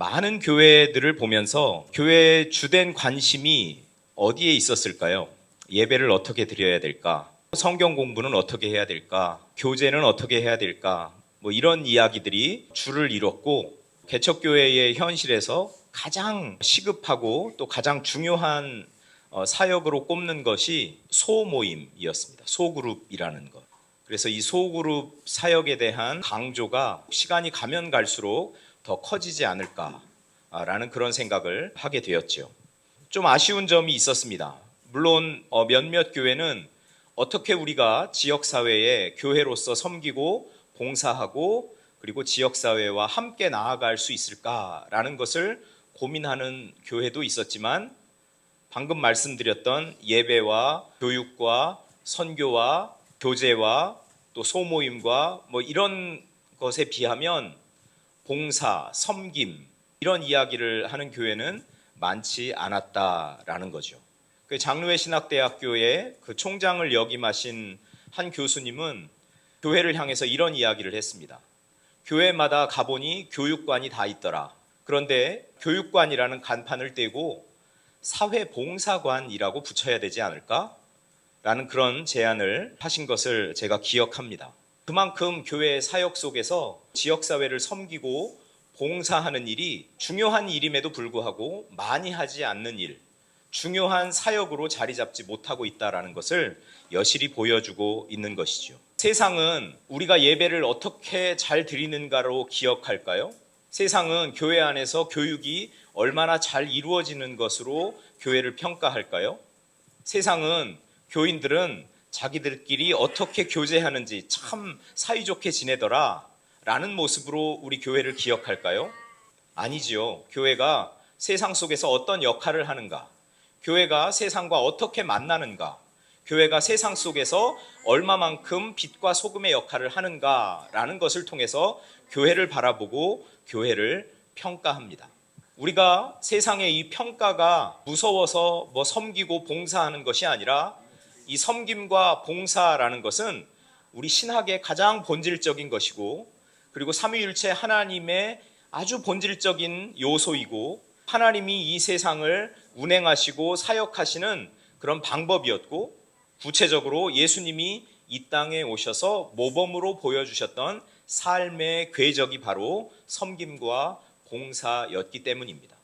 많은 교회들을 보면서 교회의 주된 관심이 어디에 있었을까요? 예배를 어떻게 드려야 될까? 성경 공부는 어떻게 해야 될까? 교제는 어떻게 해야 될까? 이런 이야기들이 주를 이뤘고, 개척교회의 현실에서 가장 시급하고 또 가장 중요한 사역으로 꼽는 것이 소모임이었습니다. 소그룹이라는 것. 그래서 이 소그룹 사역에 대한 강조가 시간이 가면 갈수록 더 커지지 않을까라는 그런 생각을 하게 되었죠. 좀 아쉬운 점이 있었습니다. 물론 몇몇 교회는 어떻게 우리가 지역사회에 교회로서 섬기고 봉사하고 그리고 지역사회와 함께 나아갈 수 있을까라는 것을 고민하는 교회도 있었지만, 방금 말씀드렸던 예배와 교육과 선교와 교제와 또 소모임과 이런 것에 비하면 봉사, 섬김 이런 이야기를 하는 교회는 많지 않았다라는 거죠. 그 장로회 신학대학교의 그 총장을 역임하신 한 교수님은 교회를 향해서 이런 이야기를 했습니다. 교회마다 가보니 교육관이 다 있더라. 그런데 교육관이라는 간판을 떼고 사회봉사관이라고 붙여야 되지 않을까? 라는 그런 제안을 하신 것을 제가 기억합니다. 그만큼 교회의 사역 속에서 지역사회를 섬기고 봉사하는 일이 중요한 일임에도 불구하고 많이 하지 않는 일, 중요한 사역으로 자리 잡지 못하고 있다는 것을 여실히 보여주고 있는 것이죠. 세상은 우리가 예배를 어떻게 잘 드리는가로 기억할까요? 세상은 교회 안에서 교육이 얼마나 잘 이루어지는 것으로 교회를 평가할까요? 세상은 교인들은 자기들끼리 어떻게 교제하는지 참 사이좋게 지내더라 라는 모습으로 우리 교회를 기억할까요? 아니지요. 교회가 세상 속에서 어떤 역할을 하는가, 교회가 세상과 어떻게 만나는가, 교회가 세상 속에서 얼마만큼 빛과 소금의 역할을 하는가라는 것을 통해서 교회를 바라보고 교회를 평가합니다. 우리가 세상의 이 평가가 무서워서 섬기고 봉사하는 것이 아니라, 이 섬김과 봉사라는 것은 우리 신학의 가장 본질적인 것이고, 그리고 삼위일체 하나님의 아주 본질적인 요소이고, 하나님이 이 세상을 운행하시고 사역하시는 그런 방법이었고, 구체적으로 예수님이 이 땅에 오셔서 모범으로 보여주셨던 삶의 궤적이 바로 섬김과 봉사였기 때문입니다.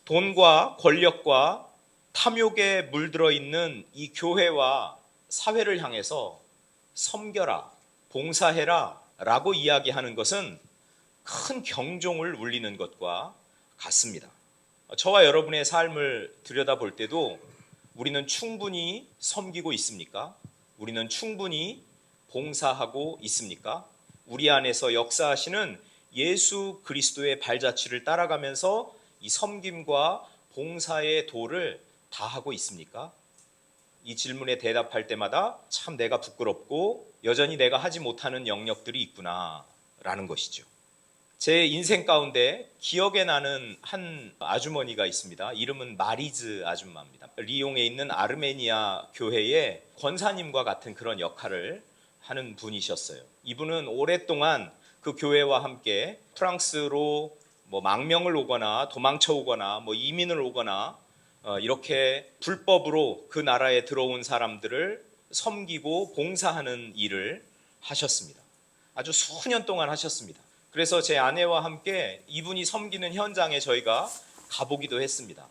돈과 권력과 탐욕에 물들어 있는 이 교회와 사회를 향해서 섬겨라, 봉사해라 라고 이야기하는 것은 큰 경종을 울리는 것과 같습니다. 저와 여러분의 삶을 들여다볼 때도 우리는 충분히 섬기고 있습니까? 우리는 충분히 봉사하고 있습니까? 우리 안에서 역사하시는 예수 그리스도의 발자취를 따라가면서 이 섬김과 봉사의 도를 다하고 있습니까? 이 질문에 대답할 때마다 참 내가 부끄럽고 여전히 내가 하지 못하는 영역들이 있구나 라는 것이죠. 제 인생 가운데 기억에 나는 한 아주머니가 있습니다. 이름은 마리즈 아줌마입니다. 리옹에 있는 아르메니아 교회의 권사님과 같은 그런 역할을 하는 분이셨어요. 이분은 오랫동안 그 교회와 함께 프랑스로 망명을 오거나 도망쳐 오거나 이민을 오거나 이렇게 불법으로 그 나라에 들어온 사람들을 섬기고 봉사하는 일을 하셨습니다. 아주 수년 동안 하셨습니다. 그래서 제 아내와 함께 이분이 섬기는 현장에 저희가 가보기도 했습니다.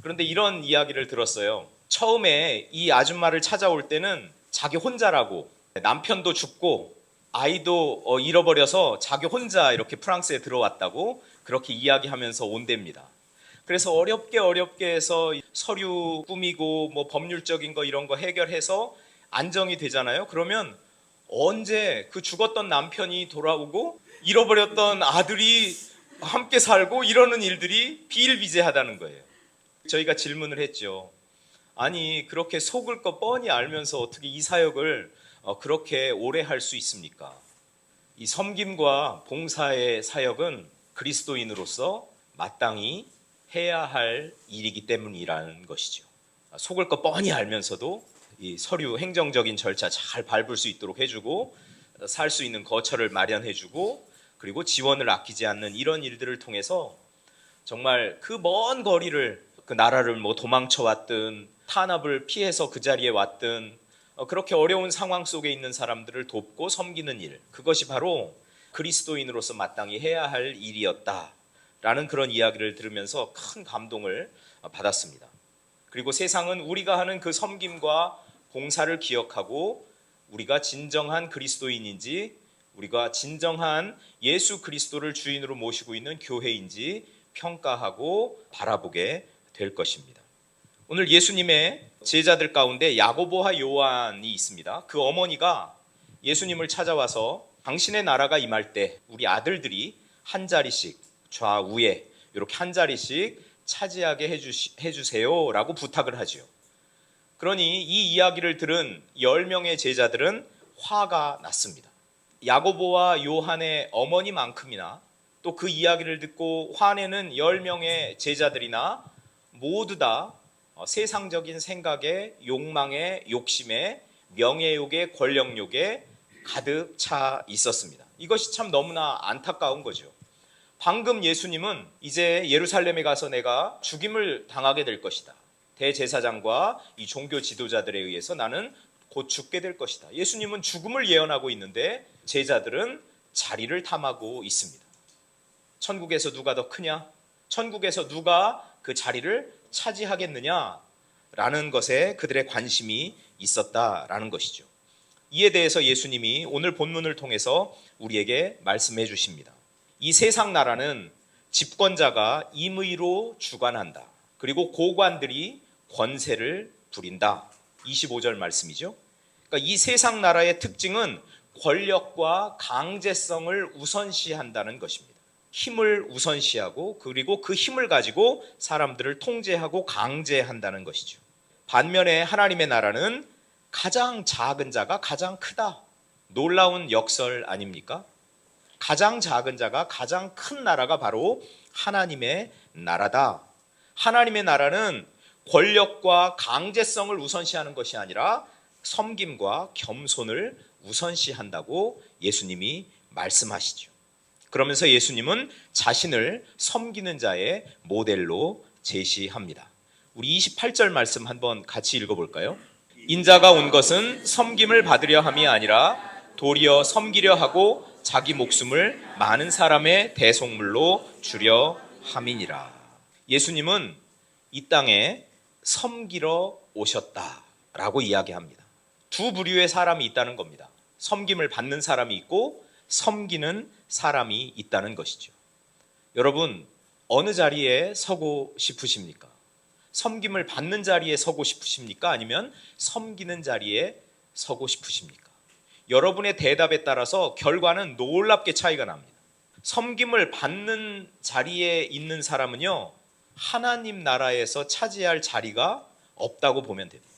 그런데 이런 이야기를 들었어요. 처음에 이 아줌마를 찾아올 때는 자기 혼자라고, 남편도 죽고 아이도 잃어버려서 자기 혼자 이렇게 프랑스에 들어왔다고 그렇게 이야기하면서 온답니다. 그래서 어렵게 해서 서류 꾸미고 법률적인 거 이런 거 해결해서 안정이 되잖아요. 그러면 언제 그 죽었던 남편이 돌아오고 잃어버렸던 아들이 함께 살고 이러는 일들이 비일비재하다는 거예요. 저희가 질문을 했죠. 아니, 그렇게 속을 거 뻔히 알면서 어떻게 이 사역을 그렇게 오래 할 수 있습니까? 이 섬김과 봉사의 사역은 그리스도인으로서 마땅히 해야 할 일이기 때문이라는 것이죠. 속을 거 뻔히 알면서도 이 서류 행정적인 절차 잘 밟을 수 있도록 해주고, 살 수 있는 거처를 마련해주고, 그리고 지원을 아끼지 않는 이런 일들을 통해서 정말 그 먼 거리를 그 나라를 뭐 도망쳐 왔든 탄압을 피해서 그 자리에 왔든 그렇게 어려운 상황 속에 있는 사람들을 돕고 섬기는 일, 그것이 바로 그리스도인으로서 마땅히 해야 할 일이었다라는 그런 이야기를 들으면서 큰 감동을 받았습니다. 그리고 세상은 우리가 하는 그 섬김과 봉사를 기억하고 우리가 진정한 그리스도인인지, 우리가 진정한 예수 그리스도를 주인으로 모시고 있는 교회인지 평가하고 바라보게 될 것입니다. 오늘 예수님의 제자들 가운데 야고보와 요한이 있습니다. 그 어머니가 예수님을 찾아와서 당신의 나라가 임할 때 우리 아들들이 한 자리씩 좌우에 이렇게 한 자리씩 차지하게 해주세요 라고 부탁을 하죠. 그러니 이 이야기를 들은 10명의 제자들은 화가 났습니다. 야고보와 요한의 어머니만큼이나 또 그 이야기를 듣고 화내는 10명의 제자들이나 모두 다 세상적인 생각에, 욕망에, 욕심에, 명예욕에, 권력욕에 가득 차 있었습니다. 이것이 참 너무나 안타까운 거죠. 방금 예수님은 이제 예루살렘에 가서 내가 죽임을 당하게 될 것이다. 대제사장과 이 종교 지도자들에 의해서 나는 곧 죽게 될 것이다. 예수님은 죽음을 예언하고 있는데 제자들은 자리를 탐하고 있습니다. 천국에서 누가 더 크냐? 천국에서 누가 그 자리를 차지하겠느냐라는 것에 그들의 관심이 있었다라는 것이죠. 이에 대해서 예수님이 오늘 본문을 통해서 우리에게 말씀해 주십니다. 이 세상 나라는 집권자가 임의로 주관한다. 그리고 고관들이 권세를 부린다. 25절 말씀이죠. 그러니까 이 세상 나라의 특징은 권력과 강제성을 우선시한다는 것입니다. 힘을 우선시하고 그리고 그 힘을 가지고 사람들을 통제하고 강제한다는 것이죠. 반면에 하나님의 나라는 가장 작은 자가 가장 크다. 놀라운 역설 아닙니까? 가장 작은 자가 가장 큰 나라가 바로 하나님의 나라다. 하나님의 나라는 권력과 강제성을 우선시하는 것이 아니라 섬김과 겸손을 우선시한다고 예수님이 말씀하시죠. 그러면서 예수님은 자신을 섬기는 자의 모델로 제시합니다. 우리 28절 말씀 한번 같이 읽어볼까요? 인자가 온 것은 섬김을 받으려 함이 아니라 도리어 섬기려 하고 자기 목숨을 많은 사람의 대속물로 주려 함이니라. 예수님은 이 땅에 섬기러 오셨다라고 이야기합니다. 두 부류의 사람이 있다는 겁니다. 섬김을 받는 사람이 있고 섬기는 사람이 있다는 것이죠. 여러분, 어느 자리에 서고 싶으십니까? 섬김을 받는 자리에 서고 싶으십니까? 아니면 섬기는 자리에 서고 싶으십니까? 여러분의 대답에 따라서 결과는 놀랍게 차이가 납니다. 섬김을 받는 자리에 있는 사람은요, 하나님 나라에서 차지할 자리가 없다고 보면 됩니다.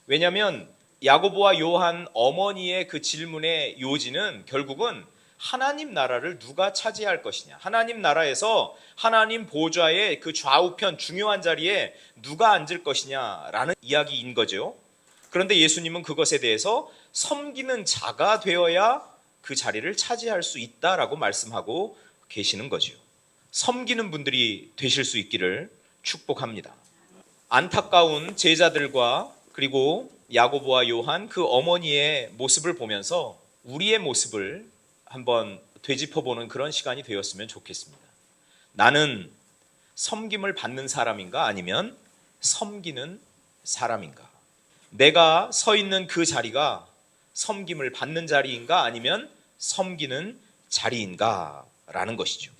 왜냐하면 야고보와 요한 어머니의 그 질문의 요지는 결국은 하나님 나라를 누가 차지할 것이냐, 하나님 나라에서 하나님 보좌의 그 좌우편 중요한 자리에 누가 앉을 것이냐라는 이야기인 거죠. 그런데 예수님은 그것에 대해서 섬기는 자가 되어야 그 자리를 차지할 수 있다라고 말씀하고 계시는 거죠. 섬기는 분들이 되실 수 있기를 축복합니다. 안타까운 제자들과 그리고 야고보와 요한 그 어머니의 모습을 보면서 우리의 모습을 한번 되짚어보는 그런 시간이 되었으면 좋겠습니다. 나는 섬김을 받는 사람인가 아니면 섬기는 사람인가? 내가 서 있는 그 자리가 섬김을 받는 자리인가 아니면 섬기는 자리인가? 라는 것이죠.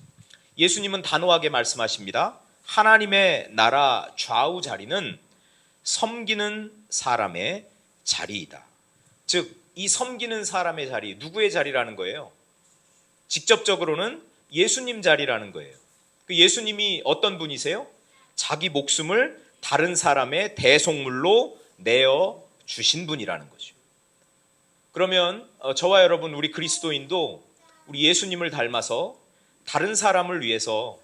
예수님은 단호하게 말씀하십니다. 하나님의 나라 좌우 자리는 섬기는 사람의 자리이다. 즉, 이 섬기는 사람의 자리, 누구의 자리라는 거예요? 직접적으로는 예수님 자리라는 거예요. 그 예수님이 어떤 분이세요? 자기 목숨을 다른 사람의 대속물로 내어 주신 분이라는 거죠. 그러면 저와 여러분, 우리 그리스도인도 우리 예수님을 닮아서 다른 사람을 위해서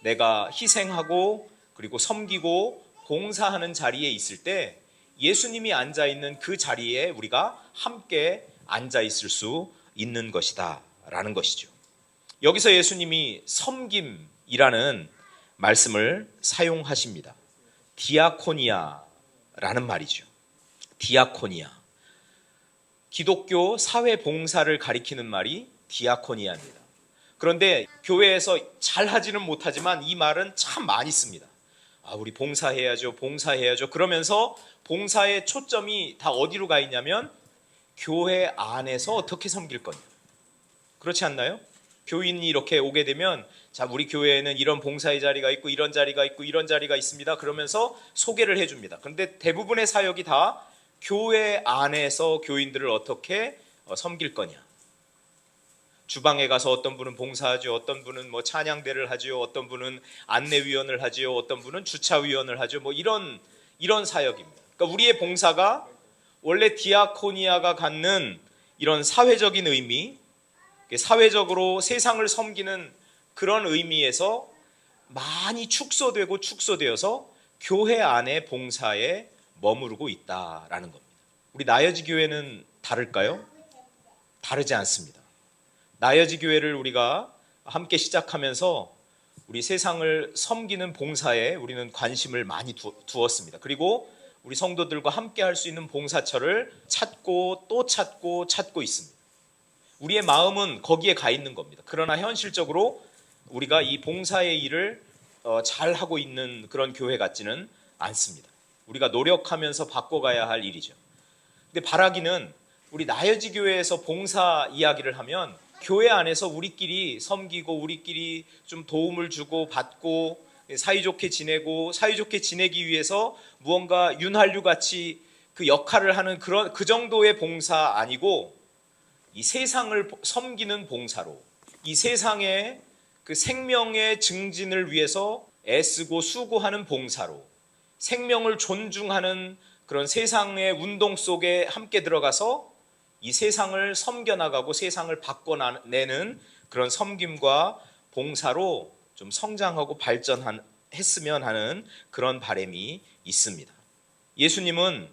내가 희생하고 그리고 섬기고 봉사하는 자리에 있을 때 예수님이 앉아있는 그 자리에 우리가 함께 앉아있을 수 있는 것이다 라는 것이죠. 여기서 예수님이 섬김이라는 말씀을 사용하십니다. 디아코니아라는 말이죠. 디아코니아. 기독교 사회 봉사를 가리키는 말이 디아코니아입니다. 그런데 교회에서 잘 하지는 못하지만 이 말은 참 많이 씁니다. 우리 봉사해야죠, 봉사해야죠. 그러면서 봉사의 초점이 다 어디로 가 있냐면 교회 안에서 어떻게 섬길 거냐. 그렇지 않나요? 교인이 이렇게 오게 되면 자, 우리 교회에는 이런 봉사의 자리가 있고 이런 자리가 있고 이런 자리가 있습니다. 그러면서 소개를 해줍니다. 그런데 대부분의 사역이 다 교회 안에서 교인들을 어떻게 섬길 거냐. 주방에 가서 어떤 분은 봉사하죠. 어떤 분은 뭐 찬양대를 하죠. 어떤 분은 안내위원을 하죠. 어떤 분은 주차위원을 하죠. 뭐 이런 사역입니다. 그러니까 우리의 봉사가 원래 디아코니아가 갖는 이런 사회적인 의미, 사회적으로 세상을 섬기는 그런 의미에서 많이 축소되어서 교회 안에 봉사에 머무르고 있다라는 겁니다. 우리 나여지 교회는 다를까요? 다르지 않습니다. 나여지 교회를 우리가 함께 시작하면서 우리 세상을 섬기는 봉사에 우리는 관심을 많이 두었습니다. 그리고 우리 성도들과 함께 할 수 있는 봉사처를 찾고 또 찾고 있습니다. 우리의 마음은 거기에 가 있는 겁니다. 그러나 현실적으로 우리가 이 봉사의 일을 잘 하고 있는 그런 교회 같지는 않습니다. 우리가 노력하면서 바꿔가야 할 일이죠. 근데 바라기는 우리 나여지 교회에서 봉사 이야기를 하면 교회 안에서 우리끼리 섬기고 우리끼리 좀 도움을 주고 받고 사이좋게 지내고 사이좋게 지내기 위해서 무언가 윤활유 같이 그 역할을 하는 그 정도의 봉사 아니고 이 세상을 섬기는 봉사로 이 세상의 그 생명의 증진을 위해서 애쓰고 수고하는 봉사로 생명을 존중하는 그런 세상의 운동 속에 함께 들어가서 이 세상을 섬겨나가고 세상을 바꿔내는 그런 섬김과 봉사로 좀 성장하고 발전했으면 하는 그런 바람이 있습니다. 예수님은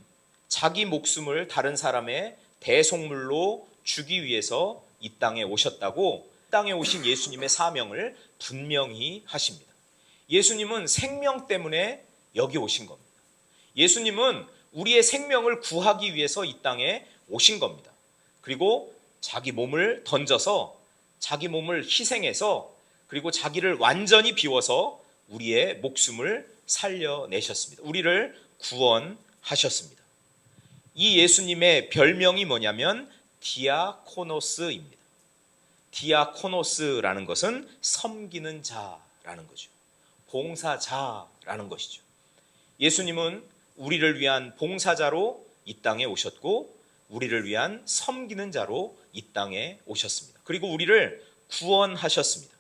자기 목숨을 다른 사람의 대속물로 주기 위해서 이 땅에 오셨다고 땅에 오신 예수님의 사명을 분명히 하십니다. 예수님은 생명 때문에 여기 오신 겁니다. 예수님은 우리의 생명을 구하기 위해서 이 땅에 오신 겁니다. 그리고 자기 몸을 던져서 자기 몸을 희생해서 그리고 자기를 완전히 비워서 우리의 목숨을 살려내셨습니다. 우리를 구원하셨습니다. 이 예수님의 별명이 뭐냐면 디아코노스입니다. 디아코노스라는 것은 섬기는 자라는 거죠. 봉사자라는 것이죠. 예수님은 우리를 위한 봉사자로 이 땅에 오셨고 우리를 위한 섬기는 자로 이 땅에 오셨습니다. 그리고 우리를 구원하셨습니다.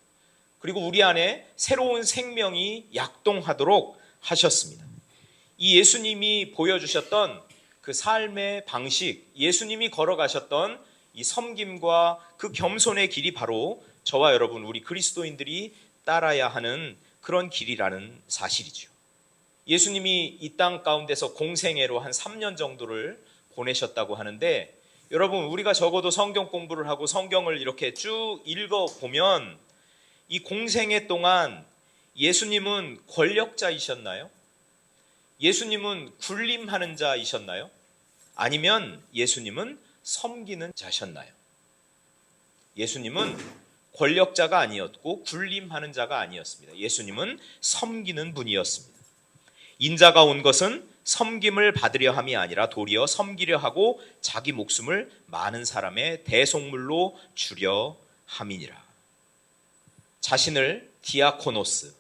그리고 우리 안에 새로운 생명이 약동하도록 하셨습니다. 이 예수님이 보여주셨던 그 삶의 방식, 예수님이 걸어가셨던 이 섬김과 그 겸손의 길이 바로 저와 여러분 우리 그리스도인들이 따라야 하는 그런 길이라는 사실이죠. 예수님이 이 땅 가운데서 공생애로 한 3년 정도를 보내셨다고 하는데 여러분 우리가 적어도 성경 공부를 하고 성경을 이렇게 쭉 읽어보면 이 공생애 동안 예수님은 권력자이셨나요? 예수님은 군림하는 자이셨나요? 아니면 예수님은 섬기는 자셨나요? 예수님은 권력자가 아니었고 군림하는 자가 아니었습니다. 예수님은 섬기는 분이었습니다. 인자가 온 것은 섬김을 받으려 함이 아니라 도리어 섬기려 하고 자기 목숨을 많은 사람의 대속물로 주려 함이니라. 자신을 디아코노스,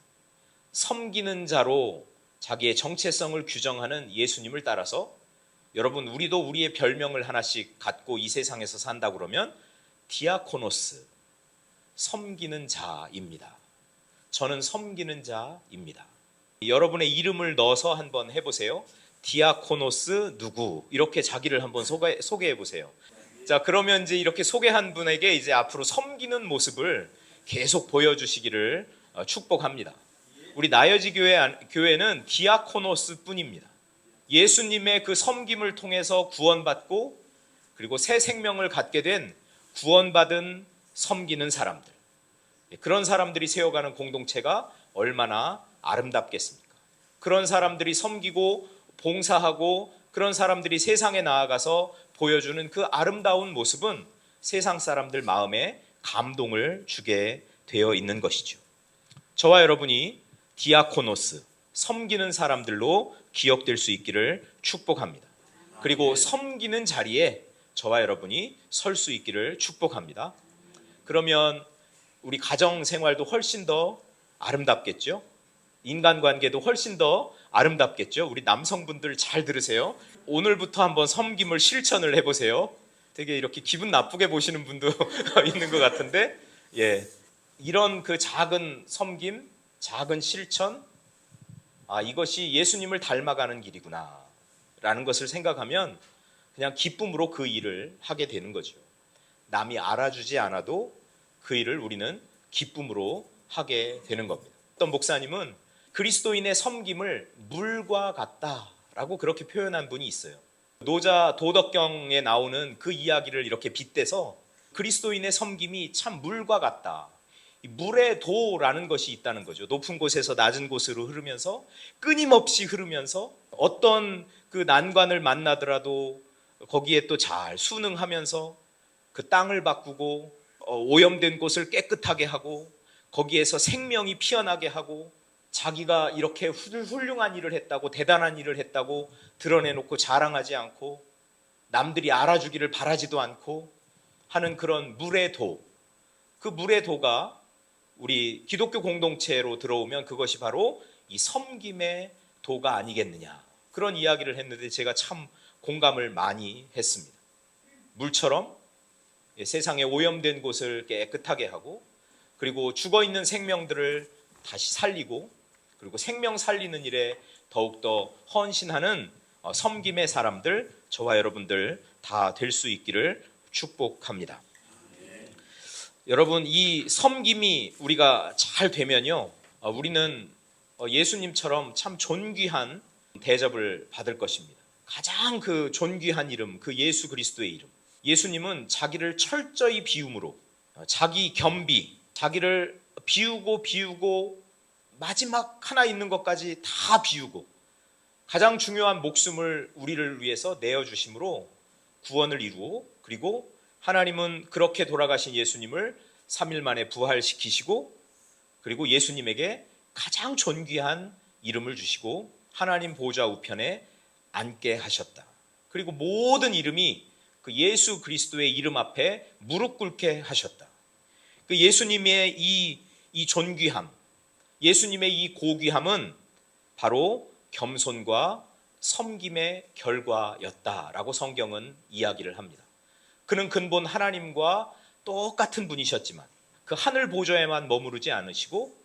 섬기는 자로 자기의 정체성을 규정하는 예수님을 따라서 여러분 우리도 우리의 별명을 하나씩 갖고 이 세상에서 산다 그러면 디아코노스, 섬기는 자입니다. 저는 섬기는 자입니다. 여러분의 이름을 넣어서 한번 해보세요. 디아코노스 누구 이렇게 자기를 한번 소개해 보세요. 자, 그러면 이제 이렇게 소개한 분에게 이제 앞으로 섬기는 모습을 계속 보여주시기를 축복합니다. 우리 나여지 교회는 디아코노스 뿐입니다. 예수님의 그 섬김을 통해서 구원받고 그리고 새 생명을 갖게 된 구원받은 섬기는 사람들, 그런 사람들이 세워가는 공동체가 얼마나 아름답겠습니까? 그런 사람들이 섬기고 봉사하고 그런 사람들이 세상에 나아가서 보여주는 그 아름다운 모습은 세상 사람들 마음에 감동을 주게 되어 있는 것이죠. 저와 여러분이 디아코노스, 섬기는 사람들로 기억될 수 있기를 축복합니다. 그리고 섬기는 자리에 저와 여러분이 설 수 있기를 축복합니다. 그러면 우리 가정 생활도 훨씬 더 아름답겠죠? 인간관계도 훨씬 더 아름답겠죠? 우리 남성분들 잘 들으세요. 오늘부터 한번 섬김을 실천을 해보세요. 되게 이렇게 기분 나쁘게 보시는 분도 있는 것 같은데, 예, 이런 그 작은 섬김, 작은 실천, 이것이 예수님을 닮아가는 길이구나 라는 것을 생각하면 그냥 기쁨으로 그 일을 하게 되는 거죠. 남이 알아주지 않아도 그 일을 우리는 기쁨으로 하게 되는 겁니다. 어떤 목사님은 그리스도인의 섬김을 물과 같다라고 그렇게 표현한 분이 있어요. 노자 도덕경에 나오는 그 이야기를 이렇게 빗대서 그리스도인의 섬김이 참 물과 같다. 물의 도라는 것이 있다는 거죠. 높은 곳에서 낮은 곳으로 흐르면서 끊임없이 흐르면서 어떤 그 난관을 만나더라도 거기에 또 잘 순응하면서 그 땅을 바꾸고 오염된 곳을 깨끗하게 하고 거기에서 생명이 피어나게 하고 자기가 이렇게 훌륭한 일을 했다고 대단한 일을 했다고 드러내놓고 자랑하지 않고 남들이 알아주기를 바라지도 않고 하는 그런 물의 도, 그 물의 도가 우리 기독교 공동체로 들어오면 그것이 바로 이 섬김의 도가 아니겠느냐, 그런 이야기를 했는데 제가 참 공감을 많이 했습니다. 물처럼 세상에 오염된 곳을 깨끗하게 하고 그리고 죽어있는 생명들을 다시 살리고 그리고 생명 살리는 일에 더욱더 헌신하는 섬김의 사람들, 저와 여러분들 다 될 수 있기를 축복합니다. 여러분, 이 섬김이 우리가 잘 되면요, 우리는 예수님처럼 참 존귀한 대접을 받을 것입니다. 가장 그 존귀한 이름, 그 예수 그리스도의 이름. 예수님은 자기를 철저히 비움으로, 자기 겸비, 자기를 비우고 마지막 하나 있는 것까지 다 비우고 가장 중요한 목숨을 우리를 위해서 내어주심으로 구원을 이루고, 그리고 하나님은 그렇게 돌아가신 예수님을 3일 만에 부활시키시고 그리고 예수님에게 가장 존귀한 이름을 주시고 하나님 보좌 우편에 앉게 하셨다. 그리고 모든 이름이 그 예수 그리스도의 이름 앞에 무릎 꿇게 하셨다. 그 예수님의 이 존귀함, 예수님의 이 고귀함은 바로 겸손과 섬김의 결과였다라고 성경은 이야기를 합니다. 그는 근본 하나님과 똑같은 분이셨지만 그 하늘 보좌에만 머무르지 않으시고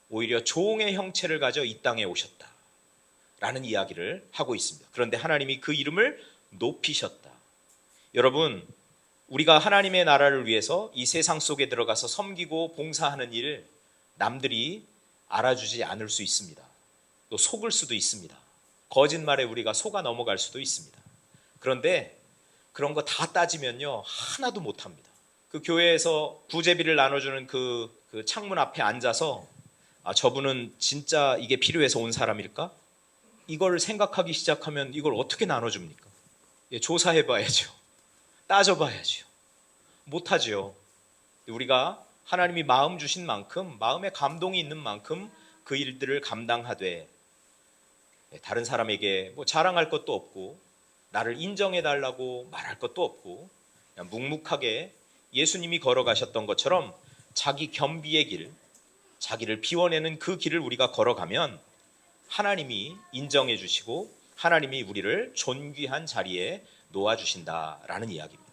오히려 종의 형체를 가져 이 땅에 오셨다라는 이야기를 하고 있습니다. 그런데 하나님이 그 이름을 높이셨다. 여러분, 우리가 하나님의 나라를 위해서 이 세상 속에 들어가서 섬기고 봉사하는 일, 남들이 알아주지 않을 수 있습니다. 또 속을 수도 있습니다. 거짓말에 우리가 속아 넘어갈 수도 있습니다. 그런데 그런 거 다 따지면요, 하나도 못합니다. 그 교회에서 구제비를 나눠주는 그 창문 앞에 앉아서 저분은 진짜 이게 필요해서 온 사람일까? 이걸 생각하기 시작하면 이걸 어떻게 나눠줍니까? 조사해봐야죠. 따져봐야죠. 못하죠. 우리가 하나님이 마음 주신 만큼, 마음에 감동이 있는 만큼 그 일들을 감당하되 다른 사람에게 뭐 자랑할 것도 없고 나를 인정해달라고 말할 것도 없고 그냥 묵묵하게 예수님이 걸어가셨던 것처럼 자기 겸비의 길, 자기를 비워내는 그 길을 우리가 걸어가면 하나님이 인정해 주시고 하나님이 우리를 존귀한 자리에 놓아주신다라는 이야기입니다.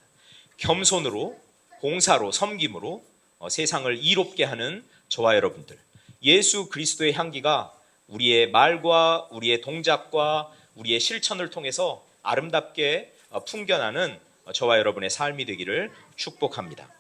겸손으로, 봉사로, 섬김으로 세상을 이롭게 하는 저와 여러분들, 예수 그리스도의 향기가 우리의 말과 우리의 동작과 우리의 실천을 통해서 아름답게 풍겨나는 저와 여러분의 삶이 되기를 축복합니다.